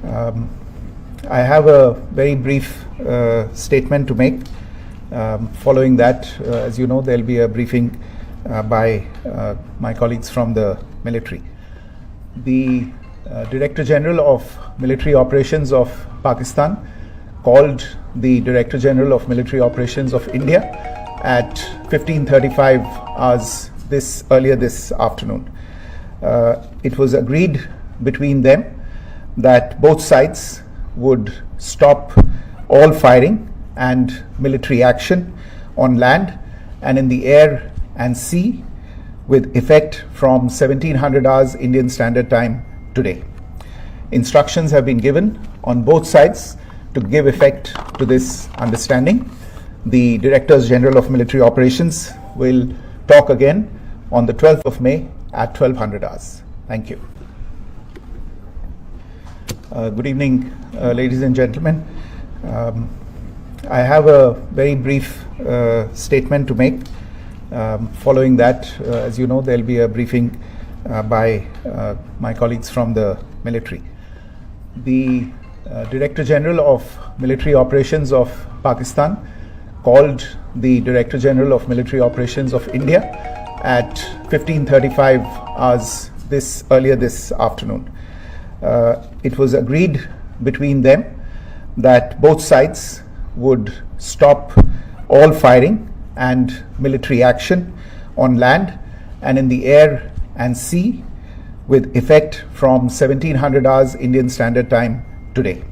Um, I have a very brief statement to make. Following that, as you know, there will be a briefing by my colleagues from the military. The Director General of Military Operations of Pakistan called the Director General of Military Operations of India at 15:35 hours earlier this afternoon. It was agreed between them that both sides would stop all firing and military action on land and in the air and sea with effect from 1700 hours Indian Standard Time today. Instructions have been given on both sides to give effect to this understanding. The Directors General of Military Operations will talk again on the 12th of May at 1200 hours. Thank you. Good evening, ladies and gentlemen. I have a very brief statement to make. Following that, as you know, there will be a briefing by my colleagues from the military. The Director General of Military Operations of Pakistan called the Director General of Military Operations of India at 15:35 hours earlier this afternoon. It was agreed between them that both sides would stop all firing and military action on land and in the air and sea with effect from 1700 hours Indian Standard Time today.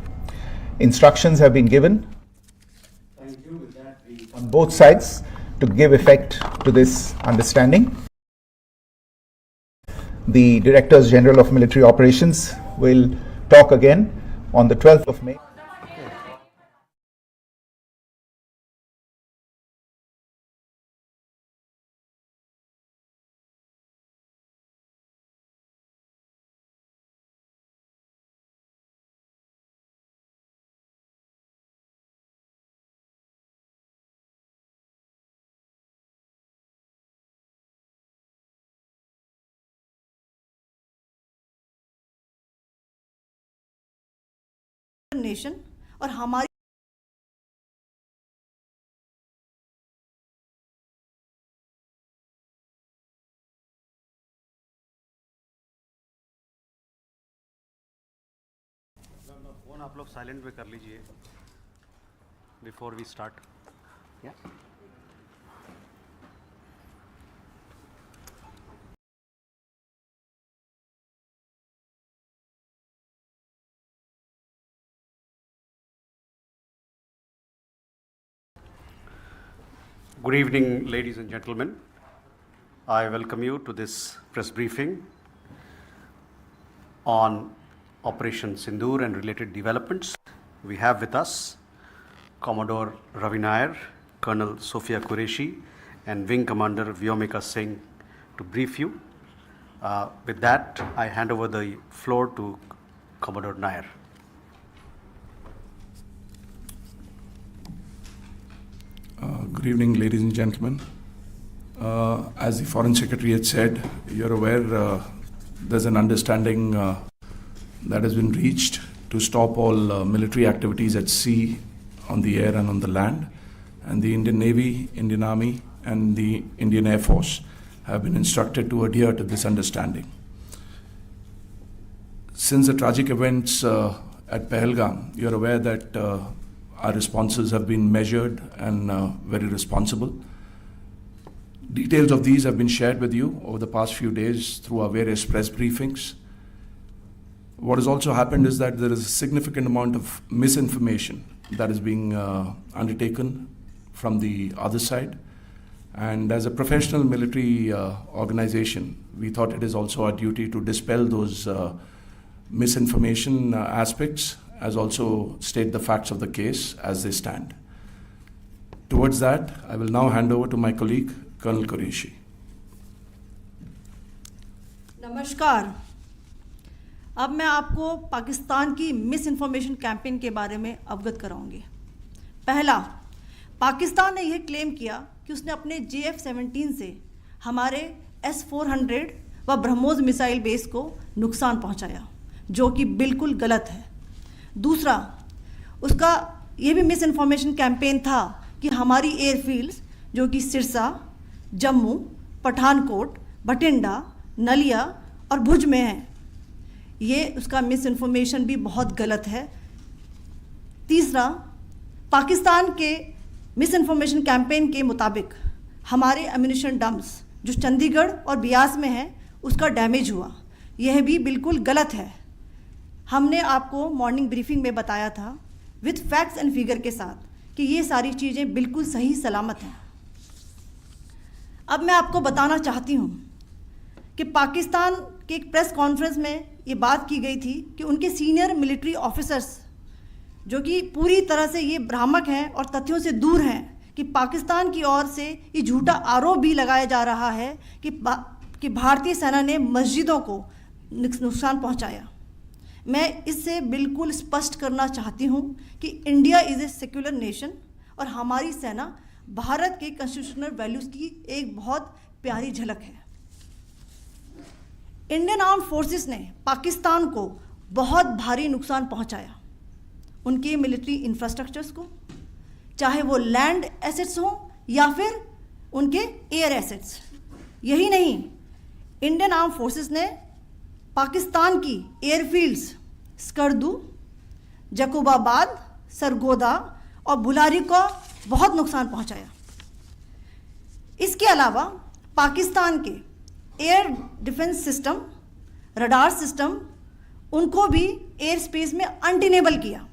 Instructions have been given on both sides to give effect to this understanding. The Directors General of Military Operations will talk again on the 12th of May. Nation और हमारी phone आप लोग silent पे कर लीजिए before we start. Good evening, ladies and gentlemen. I welcome you to this press briefing on Operation Sindoor and related developments. We have with us Commodore Ravi Nair, Colonel Sophia Qureshi, and Wing Commander Vyomika Singh to brief you. With that, I hand over the floor to Commodore Nair. Good evening, ladies and gentlemen. As the Foreign Secretary had said, you're aware there's an understanding that has been reached to stop all military activities at sea, on the air and on the land. And the Indian Navy, Indian Army and the Indian Air Force have been instructed to adhere to this understanding. Since the tragic events at Pahalgam, you're aware that our responses have been measured and very responsible. Details of these have been shared with you over the past few days through our various press briefings. What has also happened is that there is a significant amount of misinformation that is being undertaken from the other side. And as a professional military organization, we thought it is also our duty to dispel those misinformation aspects, as also state the facts of the case as they stand. Towards that, I will now hand over to my colleague, Colonel Qureshi. नमस्कार. अब मैं आपको पाकिस्तान की miss information campaign के बारे में अवगत कराऊंगी. पहला, पाकिस्तान ने यह क्लेम किया कि उसने अपने JF-17 से हमारे S-400 व ब्रह्मोस मिसाइल बेस को नुकसान पहुंचाया, जो कि बिल्कुल गलत है. दूसरा, उसका ये भी मिस इन्फॉर्मेशन कैंपेन था कि हमारी एयरफील्ड्स जो कि सिरसा, जम्मू, पठानकोट, बठिंडा, नलिया और भुज में हैं, ये उसका मिस इन्फॉर्मेशन भी बहुत गलत है। तीसरा, पाकिस्तान के मिस इन्फॉर्मेशन कैंपेन के मुताबिक हमारे एम्यूनिशन डम्प्स जो चंडीगढ़ और बियास में है उसका डैमेज हुआ, यह भी बिल्कुल गलत है। हमने आपको मॉर्निंग ब्रीफिंग में बताया था विथ फैक्ट्स एंड फिगर के साथ कि ये सारी चीज़ें बिल्कुल सही सलामत हैं। अब मैं आपको बताना चाहती हूँ कि पाकिस्तान के एक प्रेस कॉन्फ्रेंस में ये बात की गई थी कि उनके सीनियर मिलिट्री ऑफिसर्स जो कि पूरी तरह से ये भ्रामक हैं और तथ्यों से दूर हैं कि पाकिस्तान की ओर से ये झूठा आरोप भी लगाया जा रहा है कि भारतीय सेना ने मस्जिदों को नुकसान पहुंचाया। मैं इससे बिल्कुल स्पष्ट करना चाहती हूं कि India is a secular nation और हमारी सेना भारत के कॉन्स्टिट्यूशनल वैल्यूज़ की एक बहुत प्यारी झलक है। इंडियन आर्म्ड फोर्सेस ने पाकिस्तान को बहुत भारी नुकसान पहुंचाया, उनके मिलिट्री इंफ्रास्ट्रक्चर्स को, चाहे वो लैंड एसेट्स हों या फिर उनके एयर एसेट्स। यही नहीं, इंडियन आर्म फोर्सेस ने पाकिस्तान की एयरफील्ड्स स्कर्दू, जकोबाबाद, सरगोदा और बुलारी को बहुत नुकसान पहुंचाया। इसके अलावा पाकिस्तान के air defence system, radar system, उनको भी एयर स्पेस में अनटेनेबल किया।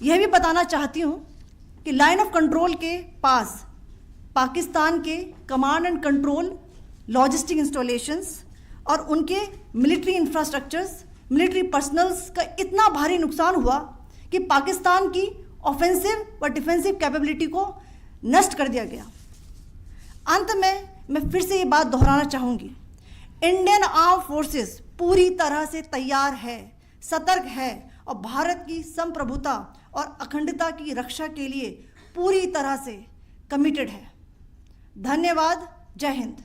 यह भी बताना चाहती हूँ कि लाइन ऑफ कंट्रोल के पास पाकिस्तान के command and control logistic installations और उनके मिलिट्री इंफ्रास्ट्रक्चर्स, मिलिट्री पर्सनल्स का इतना भारी नुकसान हुआ कि पाकिस्तान की ऑफेंसिव व डिफेंसिव कैपेबिलिटी को नष्ट कर दिया गया। अंत में मैं फिर से ये बात दोहराना चाहूँगी, इंडियन आर्म फोर्सेस पूरी तरह से तैयार है, सतर्क है और भारत की संप्रभुता और अखंडता की रक्षा के लिए पूरी तरह से कमिटेड है। धन्यवाद। जय Hind.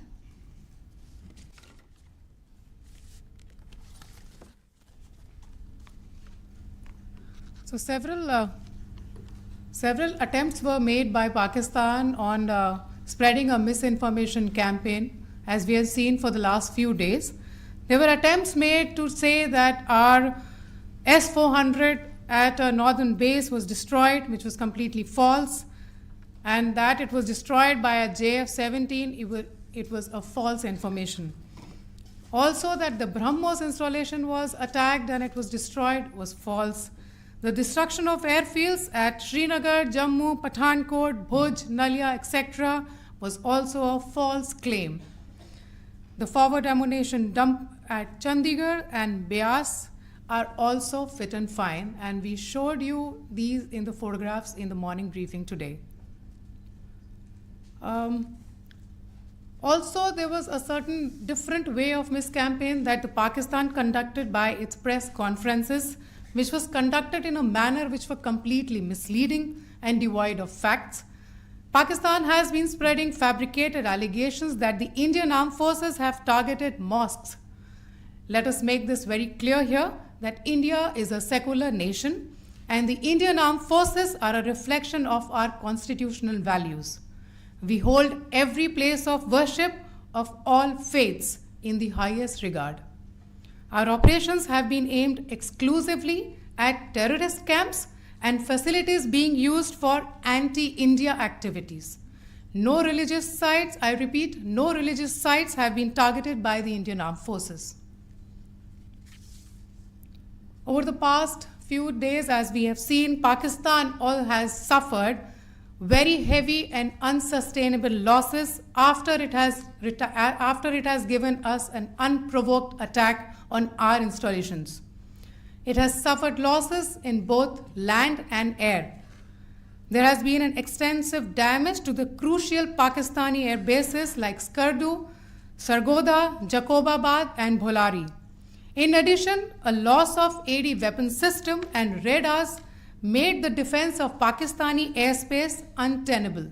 So several attempts were made by Pakistan on spreading a misinformation campaign, as we have seen for the last few days. There were attempts made to say that our S-400 at a northern base was destroyed, which was completely false, and that it was destroyed by a JF-17, it was a false information. Also that the BrahMos installation was attacked and it was destroyed was false. The destruction of airfields at Srinagar, Jammu, Pathankot, Bhuj, Nalia, etc. was also a false claim. The forward ammunition dump at Chandigarh and Beas are also fit and fine, and we showed you these in the photographs in the morning briefing today. Also, there was a certain different way of miscampaign that the Pakistan conducted by its press conferences, which was conducted in a manner which were completely misleading and devoid of facts. Pakistan has been spreading fabricated allegations that the Indian armed forces have targeted mosques. Let us make this very clear here that India is a secular nation and the Indian armed forces are a reflection of our constitutional values. We hold every place of worship of all faiths in the highest regard. Our operations have been aimed exclusively at terrorist camps and facilities being used for anti-India activities. No religious sites, I repeat, no religious sites have been targeted by the Indian Armed Forces. Over the past few days, as we have seen, Pakistan has suffered very heavy and unsustainable losses after it has given us an unprovoked attack on our installations. It has suffered losses in both land and air. There has been an extensive damage to the crucial Pakistani air bases like Skardu, Sargodha, Jacobabad and Bholari. In addition, a loss of AD weapon system and radars made the defense of Pakistani airspace untenable.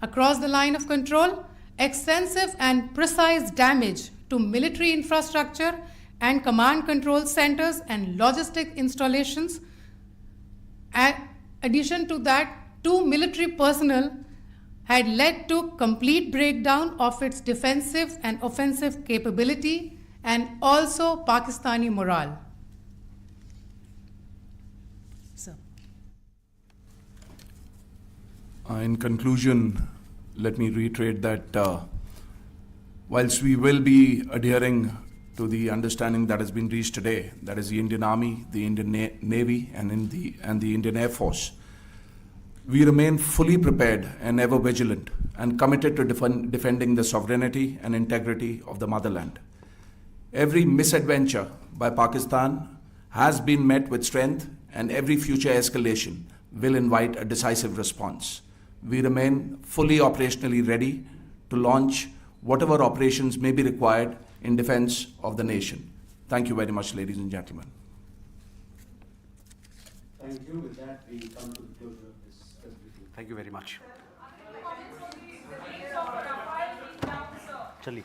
Across the line of control, extensive and precise damage to military infrastructure and command control centers and logistic installations. Addition to that, 2 military personnel had led to complete breakdown of its defensive and offensive capability and also Pakistani morale. Sir. In conclusion, let me reiterate that whilst we will be adhering to the understanding that has been reached today, that is the Indian Army, the Indian Navy, and the Indian Air Force, we remain fully prepared and ever vigilant and committed to defending the sovereignty and integrity of the motherland. Every misadventure by Pakistan has been met with strength, and every future escalation will invite a decisive response. We remain fully operationally ready to launch whatever operations may be required in defense of the nation. Thank you very much, ladies and gentlemen. Thank you. With that, we come to the closure of this briefing. Thank you very much. Chali.